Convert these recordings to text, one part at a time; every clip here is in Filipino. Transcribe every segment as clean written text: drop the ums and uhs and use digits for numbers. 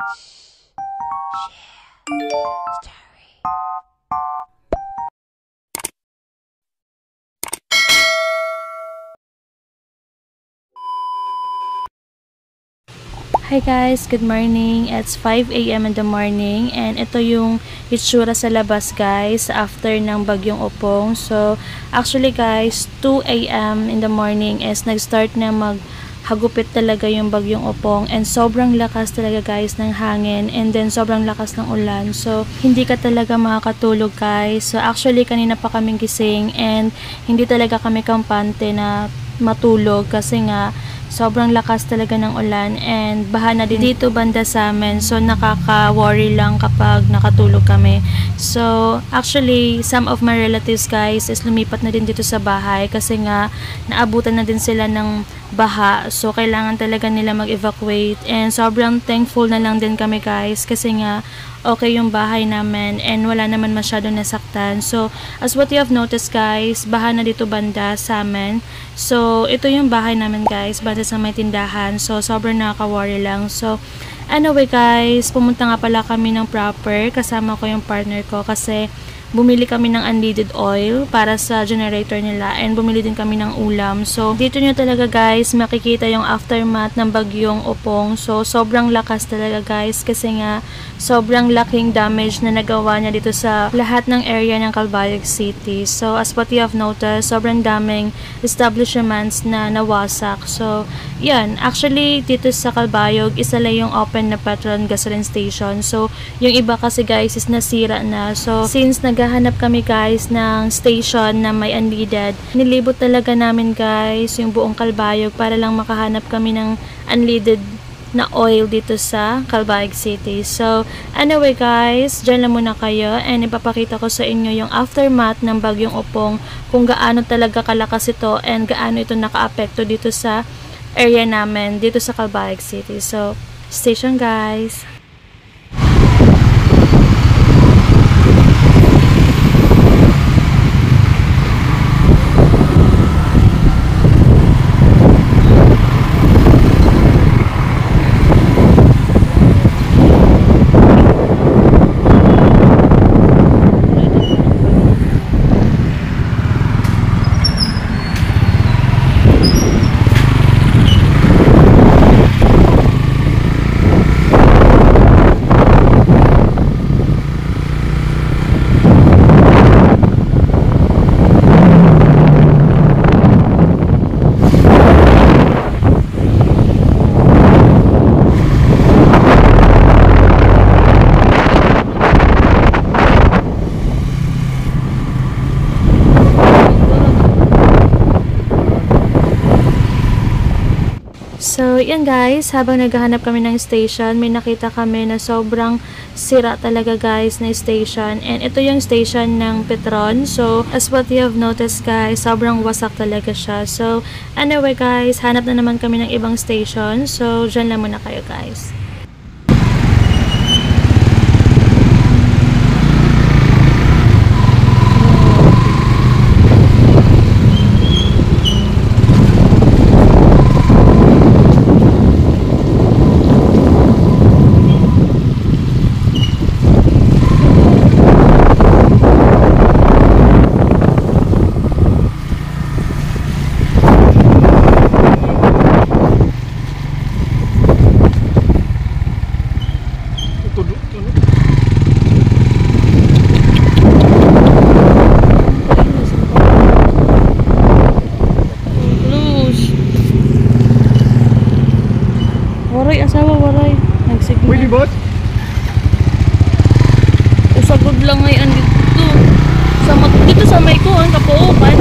Hi guys, good morning. It's 5 a.m. in the morning and ito yung itsura sa labas guys after ng bagyong Opong. So actually guys, 2 a.m. in the morning is nag-start na maghagupit talaga yung bagyong Opong and sobrang lakas talaga guys ng hangin and then sobrang lakas ng ulan. So hindi ka talaga makakatulog guys. So actually kanina pa kaming gising and hindi talaga kami kampante na matulog kasi nga sobrang lakas talaga ng ulan and baha na din dito banda sa amin. So nakaka-worry lang kapag nakatulog kami. So actually some of my relatives guys is lumipat na din dito sa bahay kasi nga naabutan na din sila ng baha. So kailangan talaga nila mag-evacuate and sobrang thankful na lang din kami guys kasi nga okay yung bahay namin and wala naman masyadong nasaktan. So as what you have noticed guys, baha na dito banda sa amin. So ito yung bahay namin guys, banda sa may tindahan. So sobrang nakaka-worry lang. So anyway guys, pumunta nga pala kami ng proper kasama ko yung partner ko kasi bumili kami ng unleaded oil para sa generator nila and bumili din kami ng ulam. So dito nyo talaga guys makikita yung aftermath ng bagyong Opong. So sobrang lakas talaga guys kasi nga sobrang laking damage na nagawa niya dito sa lahat ng area ng Calbayog City. So as what you have noticed, sobrang daming establishments na nawasak. So yan, actually dito sa Calbayog isa lang yung open na petrol and gasoline station. So yung iba kasi guys is nasira na. So since naghahanap kami guys ng station na may unleaded, nilibot talaga namin guys yung buong Calbayog para lang makahanap kami ng unleaded na oil dito sa Calbayog City. So anyway guys, dyan lang muna kayo and ipapakita ko sa inyo yung aftermath ng bagyong Opong, kung gaano talaga kalakas ito and gaano ito naka-apekto dito sa area namin dito sa Calbayog City. So station guys. So, yan guys, habang naghahanap kami ng station, may nakita kami na sobrang sira talaga guys na station. And ito yung station ng Petron. So, as what you have noticed guys, sobrang wasak talaga siya. So, anyway guys, hanap na naman kami ng ibang station. So, dyan lang muna kayo guys. Waray, asawa, waray. Nagsigma. Pwede ba? Usagod lang ngayon dito sa may ko, ang kapuupan.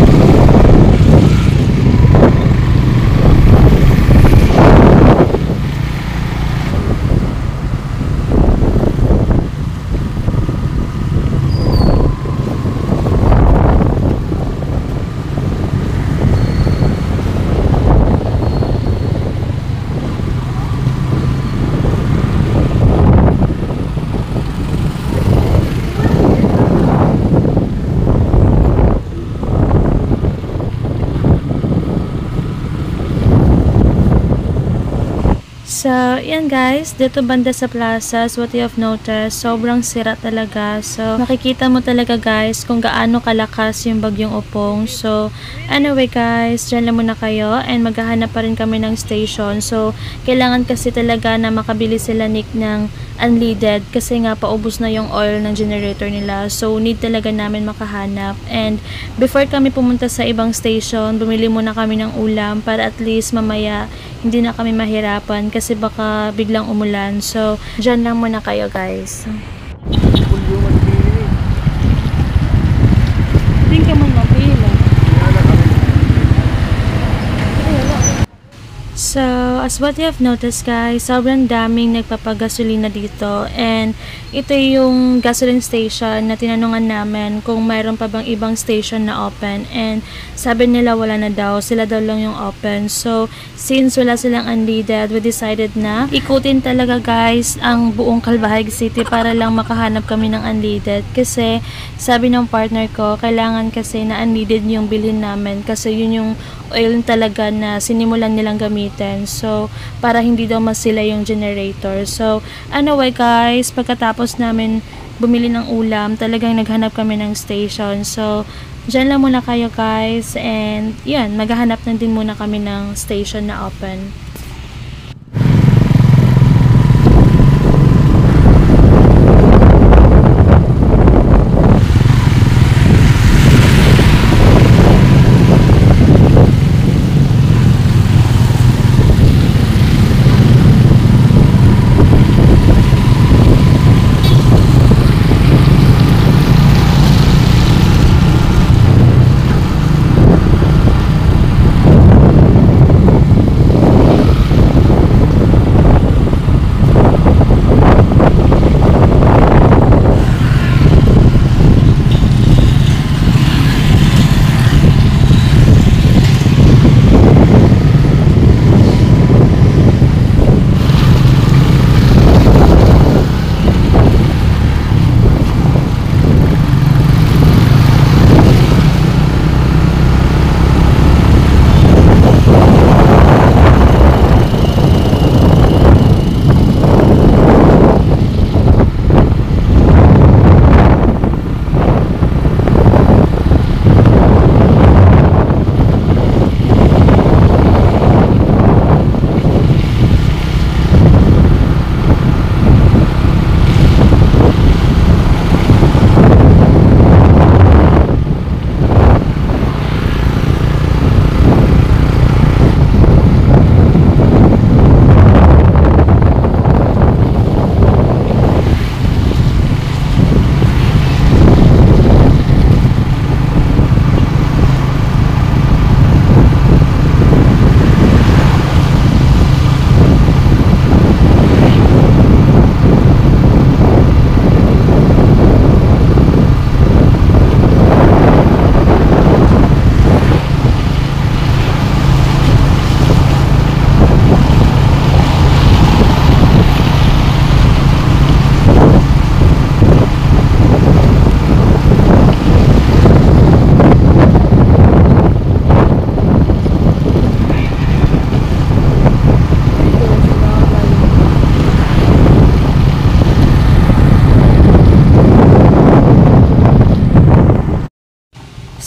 So, yan guys, dito banda sa plaza, what you have noticed, sobrang sira talaga. So, makikita mo talaga guys kung gaano kalakas yung bagyong Opong. So, anyway guys, dyan lang muna kayo and maghahanap pa rin kami ng station. So, kailangan kasi talaga na makabili sila Nick ng unleaded kasi nga paubos na yung oil ng generator nila. So, need talaga namin makahanap. And before kami pumunta sa ibang station, bumili muna kami ng ulam para at least mamaya hindi na kami mahirapan kasi baka biglang umulan. So, dyan lang muna kayo guys. Hindi ka man mapila. So, as what you have noticed guys, sobrang daming nagpapagasolina dito and ito yung gasoline station na tinanungan namin kung mayroon pa bang ibang station na open and sabi nila wala na daw, sila daw lang yung open. So, since wala silang unleaded, we decided na ikutin talaga guys ang buong Calvajeg City para lang makahanap kami ng unleaded kasi sabi ng partner ko, kailangan kasi na unleaded yung bilhin namin kasi yun yung oil talaga na sinimulan nilang gamitin. So, para hindi daw masila yung generator. So, anyway guys, pagkatapos namin bumili ng ulam, talagang naghanap kami ng station. So, dyan lang muna kayo guys. And, yan, maghahanap na din muna kami ng station na open.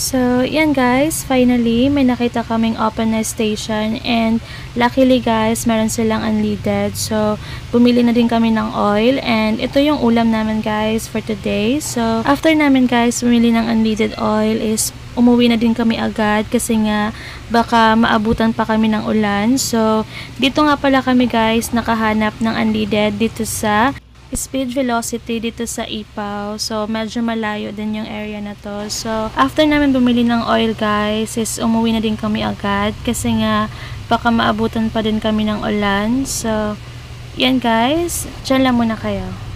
So, yan guys, finally, may nakita kaming open na station and luckily guys, meron silang unleaded. So, bumili na din kami ng oil and ito yung ulam namin guys for today. So, after namin guys, bumili ng unleaded oil is umuwi na din kami agad kasi nga baka maabutan pa kami ng ulan. So, dito nga pala kami guys nakahanap ng unleaded dito sa Speed Velocity dito sa Ipaw. So, medyo malayo din yung area na to. So, after namin bumili ng oil guys, is umuwi na din kami agad kasi nga baka maabutan pa din kami ng ulan. So, yan guys. Diyan lang muna kayo.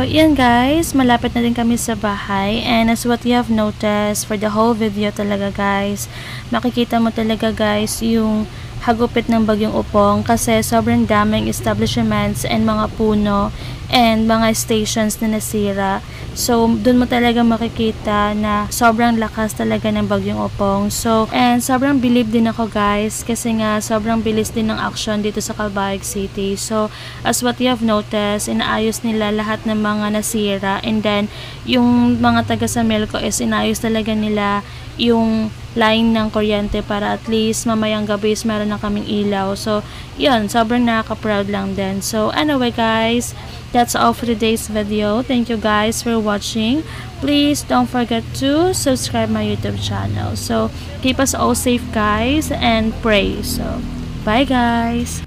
So, yan guys, malapit na din kami sa bahay. And as what you have noticed for the whole video talaga guys, makikita mo talaga guys yung hagupit ng bagyong Upong kasi sobrang daming establishments and mga puno and mga stations na nasira. So, dun mo talaga makikita na sobrang lakas talaga ng bagyong Upong. So, and sobrang believe din ako guys kasi nga sobrang bilis din ng action dito sa Calbayog City. So, as what you have noticed, inaayos nila lahat ng mga nasira and then yung mga taga sa Melco is inayos talaga nila yung line ng kuryente para at least mamayang gabi is meron na kaming ilaw. So, yun, sobrang nakaka-proud lang din. So, anyway guys, that's all for today's video. Thank you guys for watching. Please don't forget to subscribe my YouTube channel. So, keep us all safe guys and pray. So, bye guys!